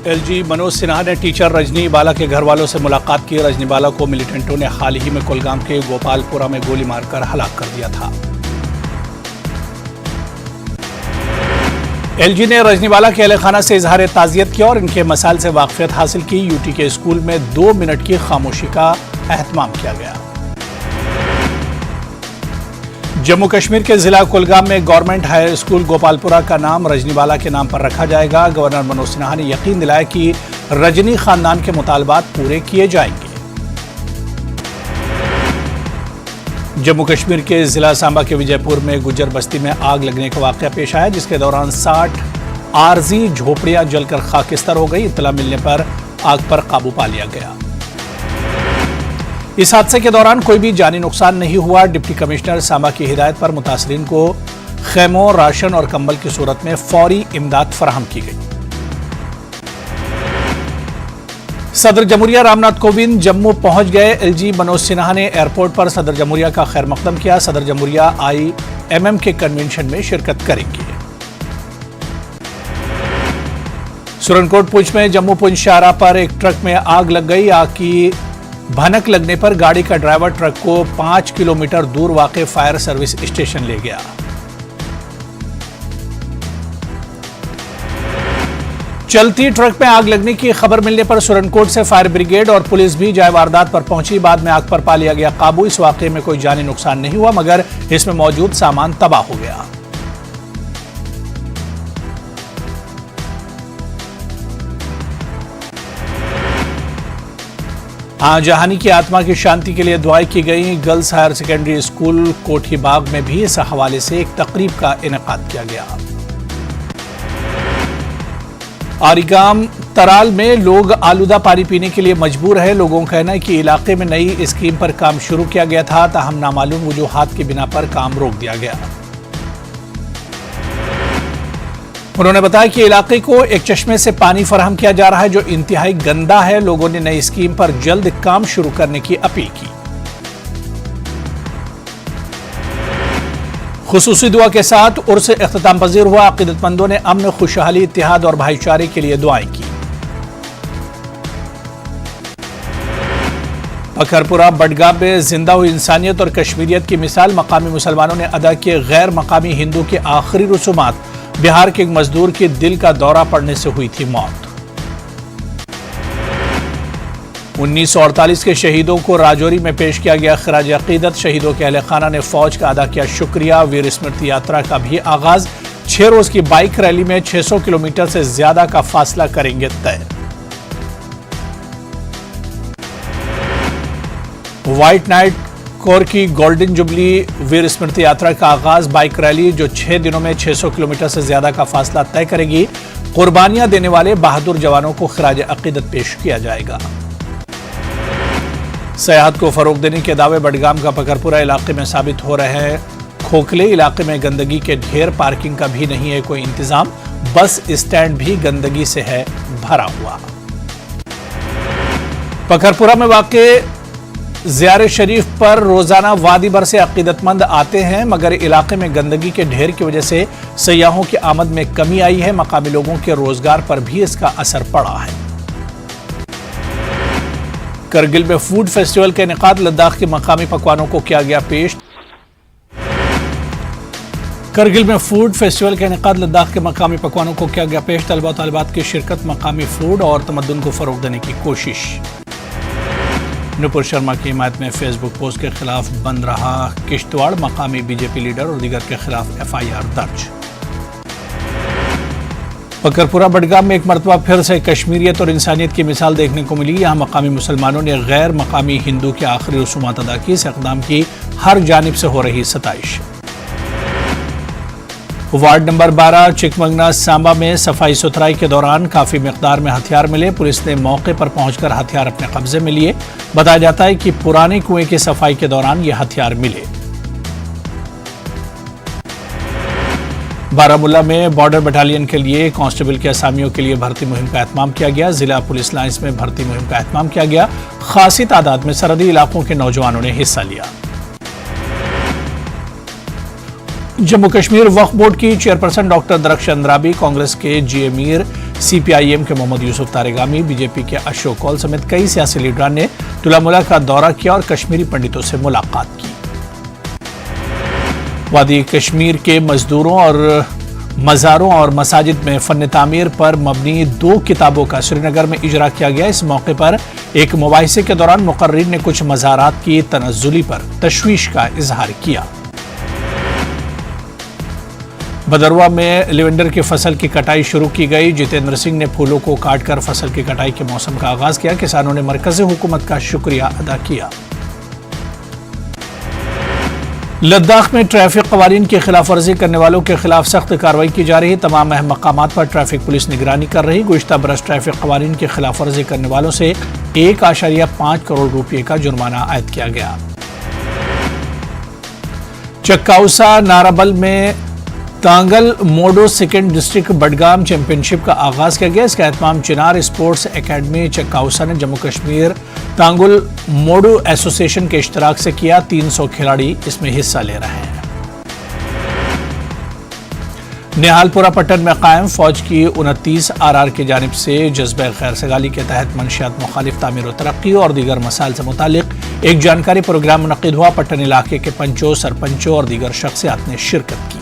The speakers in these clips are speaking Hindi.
एलजी मनोज सिन्हा ने टीचर रजनी बाला के घर वालों से मुलाकात की। रजनी बाला को मिलिटेंटों ने हाल ही में कुलगाम के गोपालपुरा में गोली मारकर हलाक कर दिया था। एलजी ने रजनी बाला के अहलखाना से इजहार ताज़ियत किया और इनके मसाइल से वाकफियत हासिल की। यूटी के स्कूल में 2 मिनट की खामोशी का एहतमाम किया गया। जम्मू कश्मीर के जिला कुलगाम में गवर्नमेंट हाई स्कूल गोपालपुरा का नाम रजनी बाला के नाम पर रखा जाएगा। गवर्नर मनोज सिन्हा ने यकीन दिलाया कि रजनी खानदान के मुतालबात पूरे किए जाएंगे। जम्मू कश्मीर के जिला सांबा के विजयपुर में गुज्जर बस्ती में आग लगने का वाकया पेश आया, जिसके दौरान 60 आरजी झोपड़ियां जलकर खाकिस्तान हो गई। इत्तला मिलने पर आग पर काबू पा लिया गया। इस हादसे के दौरान कोई भी जानी नुकसान नहीं हुआ। डिप्टी कमिश्नर सांबा की हिदायत पर मुतासरीन को खैमों, राशन और कंबल की सूरत में फौरी इमदाद फराहम की गई। सदर जमहूरिया रामनाथ कोविंद जम्मू पहुंच गए। एलजी मनोज सिन्हा ने एयरपोर्ट पर सदर जमहूरिया का खैर मकदम किया। सदर जमहूरिया IMM के कन्वेंशन में शिरकत करेंगे। सुरनकोट पुंछ में जम्मू पुंछ शाहराह पर एक ट्रक में आग लग गई। आग की भनक लगने पर गाड़ी का ड्राइवर ट्रक को 5 किलोमीटर दूर वाक़े फायर सर्विस स्टेशन ले गया। चलती ट्रक में आग लगने की खबर मिलने पर सुरनकोट से फायर ब्रिगेड और पुलिस भी जाए वारदात पर पहुंची। बाद में आग पर पा लिया गया काबू। इस वाक़े में कोई जानी नुकसान नहीं हुआ, मगर इसमें मौजूद सामान तबाह हो गया। जहानी की आत्मा की शांति के लिए दुआएं की गई। गर्ल्स हायर सेकेंडरी स्कूल कोठी बाग में भी इस हवाले से एक तकरीब का इनेकाद किया गया। आरिगाम तराल में लोग आलूदा पानी पीने के लिए मजबूर है। लोगों का कहना है कि इलाके में नई स्कीम पर काम शुरू किया गया था, ताहम नामालूम वजूहात की बिना पर काम रोक दिया गया। उन्होंने बताया कि इलाके को एक चश्मे से पानी फराहम किया जा रहा है जो इंतहाई गंदा है। लोगों ने नई स्कीम पर जल्द काम शुरू करने की अपील की। खुसूसी दुआ के साथ उर्स इख्तिताम पजीर हुआ। अकीदतमंदों ने अमन, खुशहाली, इत्तेहाद और भाईचारे के लिए दुआएं की। पखरपुरा बडगाम में जिंदा हुई इंसानियत और कश्मीरियत की मिसाल मकामी मुसलमानों ने अदा किए। गैर मकामी हिंदू के आखिरी रसूमात। बिहार के एक मजदूर की दिल का दौरा पड़ने से हुई थी मौत। 1948 के शहीदों को राजौरी में पेश किया गया खिराज अकीदत। शहीदों के अहलखाना ने फौज का अदा किया शुक्रिया। वीर स्मृति यात्रा का भी आगाज। 6 रोज की बाइक रैली में 600 किलोमीटर से ज्यादा का फासला करेंगे तय। व्हाइट नाइट कोर की गोल्डन जुबली वीर स्मृति यात्रा का आगाज। बाइक रैली जो 6 दिनों में 600 किलोमीटर से ज्यादा का फासला तय करेगी। कुर्बानियां देने वाले बहादुर जवानों को खिराज अकीदत पेश किया जाएगा। सयाहत को फरोग देने के दावे बडगाम का पकरपुरा इलाके में साबित हो रहे हैं। खोखले इलाके में गंदगी के ढेर, पार्किंग का भी नहीं है कोई इंतजाम। बस स्टैंड भी गंदगी से है भरा हुआ। पकरपुरा में वाक़े ज़ियारे शरीफ पर रोजाना वादी भर से अकीदतमंद आते हैं, मगर इलाके में गंदगी के ढेर की वजह से सयाहों की आमद में कमी आई है। मकामी लोगों के रोजगार पर भी इसका असर पड़ा है। करगिल में फूड फेस्टिवल का इनेकाद। लद्दाख के मकामी पकवानों को किया गया पेश। करगिल में फूड फेस्टिवल का इनेकाद। लद्दाख के मकामी पकवानों को किया गया पेश। तलबा तालिबात की शिरकत। मकामी फूड और तमद्दुन को फरोग देने की कोशिश। नुपुर शर्मा की हिमायत में फेसबुक पोस्ट के खिलाफ बंद रहा किश्तवाड़। मकामी बीजेपी लीडर और दीगर के खिलाफ FIR दर्ज। पकरपुरा बडगाम में एक मरतबा फिर से कश्मीरियत और इंसानियत की मिसाल देखने को मिली। यहाँ मकामी मुसलमानों ने गैर मकामी हिंदू के आखिरी रसूमात अदा की। इस इक़दाम की हर जानिब से हो रही सताइश। वार्ड नंबर 12 चिकमंगना सांबा में सफाई सुथराई के दौरान काफी मिकदार में हथियार मिले। पुलिस ने मौके पर पहुंचकर हथियार अपने कब्जे में लिए। बताया जाता है कि पुराने कुएं की सफाई के दौरान ये हथियार मिले। बारामूला में बॉर्डर बटालियन के लिए कांस्टेबल के असामियों के लिए भर्ती मुहिम का एहतमाम किया गया। जिला पुलिस लाइंस में भर्ती मुहिम का एहतमाम किया गया। खासी तादाद में सरहदी इलाकों के नौजवानों ने हिस्सा लिया। जम्मू कश्मीर वक्फ बोर्ड की चेयरपर्सन डॉक्टर दरख्श अंद्राबी, कांग्रेस के GA मीर, CPIM के मोहम्मद यूसुफ तारेगामी, बीजेपी के अशोक कौल समेत कई सियासी लीडरान ने तुलामुला का दौरा किया और कश्मीरी पंडितों से मुलाकात की। वादी कश्मीर के मजदूरों और मज़ारों और मसाजिद में फ़न तामीर पर मबनी 2 किताबों का श्रीनगर में इजरा किया गया। इस मौके पर एक मुबाहिसे के दौरान मुकर्रिर ने कुछ मज़ारात की तनज़्ज़ुली पर तशवीश का इजहार किया। भदरवा में लेवेंडर की फसल की कटाई शुरू की गई। जितेंद्र सिंह ने फूलों को काटकर फसल की कटाई के मौसम का आगाज किया। किसानों ने मरकज़ी हुकूमत का शुक्रिया अदा किया। लद्दाख में ट्रैफिक कवानीन की खिलाफ वर्जी करने वालों के खिलाफ सख्त कार्रवाई की जा रही है। तमाम अहम मकामात पर ट्रैफिक पुलिस निगरानी कर रही। गुज़िश्ता बरस ट्रैफिक कवानीन की खिलाफ वर्जी करने वालों से 1.5 करोड़ रुपये का जुर्माना आयद किया गया। चक्काउसा नाराबल में तांगल मोडो सेकेंड डिस्ट्रिक्ट बडगाम चैंपियनशिप का आगाज किया गया। इसका एहतमाम चिनार स्पोर्ट्स एकेडमी चक्काउसा ने जम्मू कश्मीर तांगुल मोडो एसोसिएशन के इश्तराक से किया। 300 खिलाड़ी इसमें हिस्सा ले रहे हैं। निहालपुरा पट्टन में कायम फौज की 29 RR की जानिब से जज्बे खैर सगाली के तहत मंशियात मुखालिफ तामीर व तरक्की और दीगर मसाइल से मुतालिक एक जानकारी प्रोग्राम मुनक्किद हुआ। पट्टन इलाके के पंचों, सरपंचों और दीगर शख्सियात ने शिरकत की।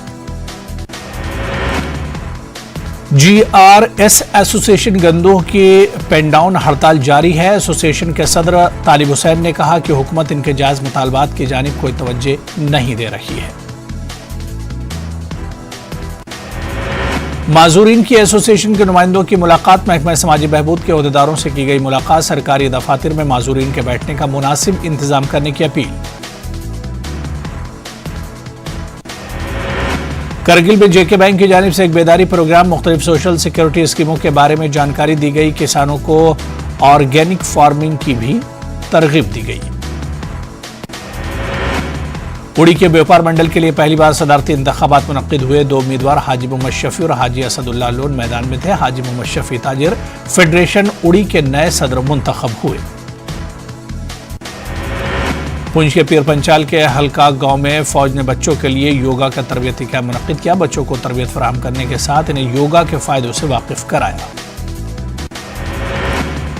GRS एसोसिएशन गंदोह की पेन डाउन हड़ताल जारी है। एसोसिएशन के सदर तालिब हुसैन ने कहा कि हुकूमत इनके जायज मुतालबात की जानिब कोई तवज्जो नहीं दे रही है। माजूरीन की एसोसिएशन के नुमाइंदों की मुलाकात। महकमा समाजी बहबूद के ओहदेदारों से की गई मुलाकात। सरकारी दफातर में माजूरीन के बैठने का मुनासिब इंतजाम करने की अपील। करगिल में JK बैंक की जानिब से एक बेदारी प्रोग्राम। मुख्तलिफ सोशल सिक्योरिटी स्कीमों के बारे में जानकारी दी गई। किसानों को ऑर्गेनिक फार्मिंग की भी तरगीब दी गई। उड़ी के व्यापार मंडल के लिए पहली बार सदारती इंतखाबात मुनक्किद हुए। 2 उम्मीदवार हाजी मोहम्मद शफी और हाजी असदुल्लाह लोन मैदान में थे। हाजी मोहम्मद शफी ताजिर फेडरेशन उड़ी के नए सदर मुंतखब हुए। पुंछ के पीर पंचाल के हल्का गांव में फौज ने बच्चों के लिए योगा का तरबियती कैंप मुनक्किद किया। बच्चों को तरबियत फराहम करने के साथ इन्हें योगा के फायदों से वाकिफ कराया।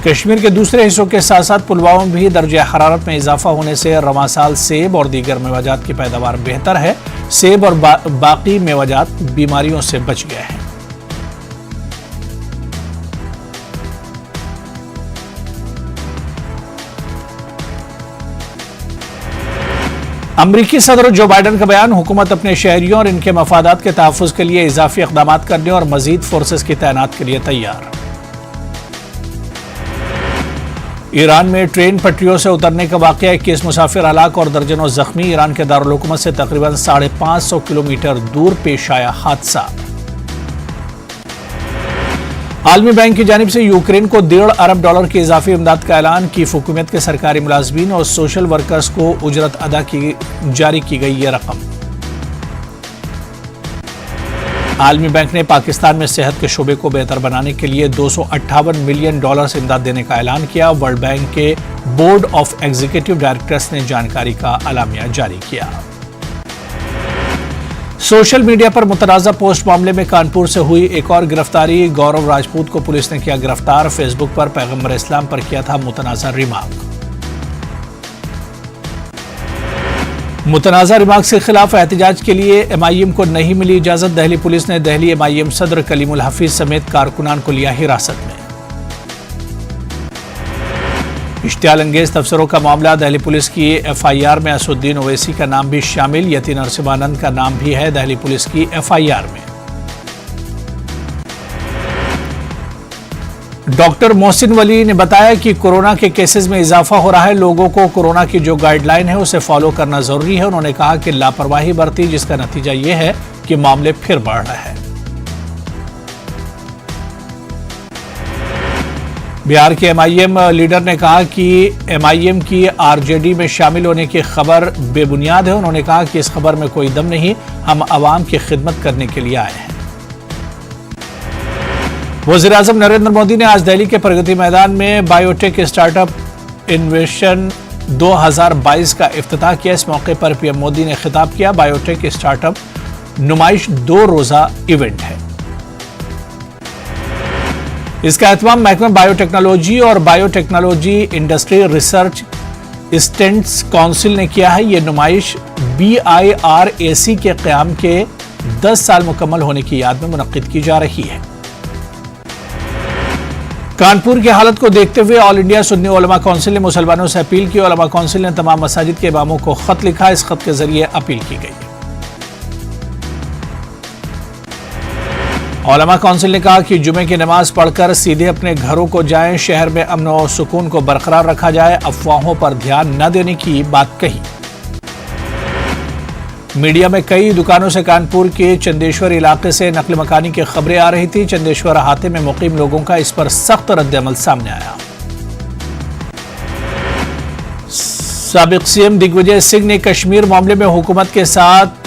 कश्मीर के दूसरे हिस्सों के साथ साथ पुलवामा में भी दर्जे हरारत में इजाफा होने से रवां साल सेब और दीगर मेवाजात की पैदावार बेहतर है। सेब और बाकी मेवाजात बीमारियों से बच गए हैं। अमरीकी सदर जो बाइडन का बयान। हुकूमत अपने शहरियों और इनके मफादात के तहफ़्फ़ुज़ के लिए इजाफी इक़दाम करने और मजीद फोर्सेस की तैनात के लिए तैयार। ईरान में ट्रेन पटरियों से उतरने का वाक़या। 21 मुसाफिर हलाक और दर्जनों जख्मी। ईरान के दारुल हुकूमत से तकरीबन 550 किलोमीटर दूर पेश आया हादसा। आलमी बैंक की जानिब से यूक्रेन को $1.5 अरब की इजाफी इमदाद का ऐलान। की हुकूमत के सरकारी मुलाजमीन और सोशल वर्कर्स को उजरत अदा की जारी की गई ये रकम। आलमी बैंक ने पाकिस्तान में सेहत के शोबे को बेहतर बनाने के लिए $258 मिलियन इमदाद देने का ऐलान किया। वर्ल्ड बैंक के बोर्ड ऑफ एग्जीक्यूटिव डायरेक्टर्स ने जानकारी का अलामिया जारी किया। सोशल मीडिया पर मुतनाज़ा पोस्ट मामले में कानपुर से हुई एक और गिरफ्तारी। गौरव राजपूत को पुलिस ने किया गिरफ्तार। फेसबुक पर पैगंबर इस्लाम पर किया था मुतनाज़ा रिमार्क। मुतनाज़ा रिमार्क के खिलाफ एहतजाज के लिए MIM को नहीं मिली इजाजत। दिल्ली पुलिस ने दिल्ली MIM सदर कलीमुल हफीज समेत कारकुनान को लिया हिरासत में। इश्तियाल अंगेज तबसरों का मामला। दिल्ली पुलिस की FIR में असुद्दीन ओवैसी का नाम भी शामिल। यति नरसिम्हानंद का नाम भी है दिल्ली पुलिस की FIR में। डॉक्टर मोहसिन वली ने बताया कि कोरोना के केसेस में इजाफा हो रहा है। लोगों को कोरोना की जो गाइडलाइन है उसे फॉलो करना जरूरी है। उन्होंने कहा कि लापरवाही बरती जिसका नतीजा यह है कि मामले फिर बढ़ रहे हैं। बिहार के MIM लीडर ने कहा कि MIM की RJD में शामिल होने की खबर बेबुनियाद है। उन्होंने कहा कि इस खबर में कोई दम नहीं, हम आवाम की खिदमत करने के लिए आए हैं। वज़ीर-ए-आज़म नरेंद्र मोदी ने आज दिल्ली के प्रगति मैदान में बायोटेक स्टार्टअप इन्वेशन 2022 का इफ्तिताह किया। इस मौके पर PM मोदी ने खिताब किया। बायोटेक स्टार्टअप नुमाइश 2 रोज़ा इवेंट है। इसका एहतमाम महकमा बायोटेक्नोलॉजी और biotechnology industry research stands council ने किया है। यह नुमाइश BIRAC के क़याम के 10 साल मुकम्मल होने की याद में मुनक्किद की जा रही है। कानपुर की हालत को देखते हुए ऑल इंडिया सुन्नी उलमा काउंसिल ने मुसलमानों से अपील की। उलमा काउंसिल ने तमाम मसाजिद के इमामों को खत लिखा। इस खत के जरिए अपील की गई। उलमा काउंसिल ने कहा कि जुमे की नमाज पढ़कर सीधे अपने घरों को जाएं। शहर में अमन और सुकून को बरकरार रखा जाए। अफवाहों पर ध्यान न देने की बात कही। मीडिया में कई दुकानों से कानपुर के चंदेश्वर इलाके से नकल मकानी की खबरें आ रही थी। चंदेश्वर अहाते में मुकीम लोगों का इस पर सख्त रद्द-ए-अमल सामने आया। साबिक CM दिग्विजय सिंह ने कश्मीर मामले में हुकूमत के साथ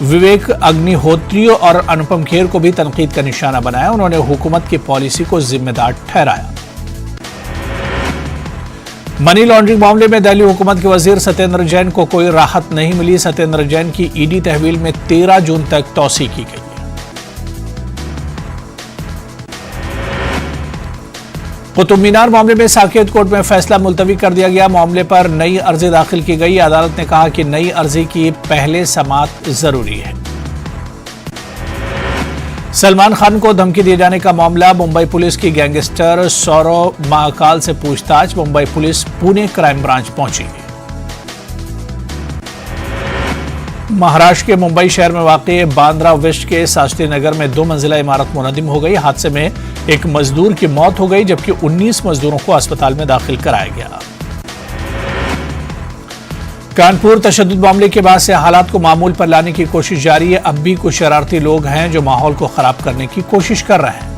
विवेक अग्निहोत्री और अनुपम खेर को भी तनकीद का निशाना बनाया। उन्होंने हुकूमत की पॉलिसी को जिम्मेदार ठहराया। मनी लॉन्ड्रिंग मामले में दिल्ली हुकूमत के वजीर सत्येंद्र जैन को कोई राहत नहीं मिली। सत्येंद्र जैन की ईडी तहवील में 13 जून तक तौसी की गई। कुतुब मीनार मामले में साकेत कोर्ट में फैसला मुलतवी कर दिया गया। मामले पर नई अर्जी दाखिल की गई। अदालत ने कहा कि नई अर्जी की पहले समाअत जरूरी है। सलमान खान को धमकी दिए जाने का मामला। मुंबई पुलिस की गैंगस्टर सौरव महाकाल से पूछताछ। Mumbai police Pune crime branch पहुंची। महाराष्ट्र के मुंबई शहर में वाक़ई बांद्रा वेस्ट के शास्त्री नगर में 2 मंजिला इमारत मुनहदिम हो गई। हादसे में एक मजदूर की मौत हो गई जबकि 19 मजदूरों को अस्पताल में दाखिल कराया गया। कानपुर तशद्दुद मामले के बाद से हालात को मामूल पर लाने की कोशिश जारी है। अब भी कुछ शरारती लोग हैं जो माहौल को खराब करने की कोशिश कर रहे हैं।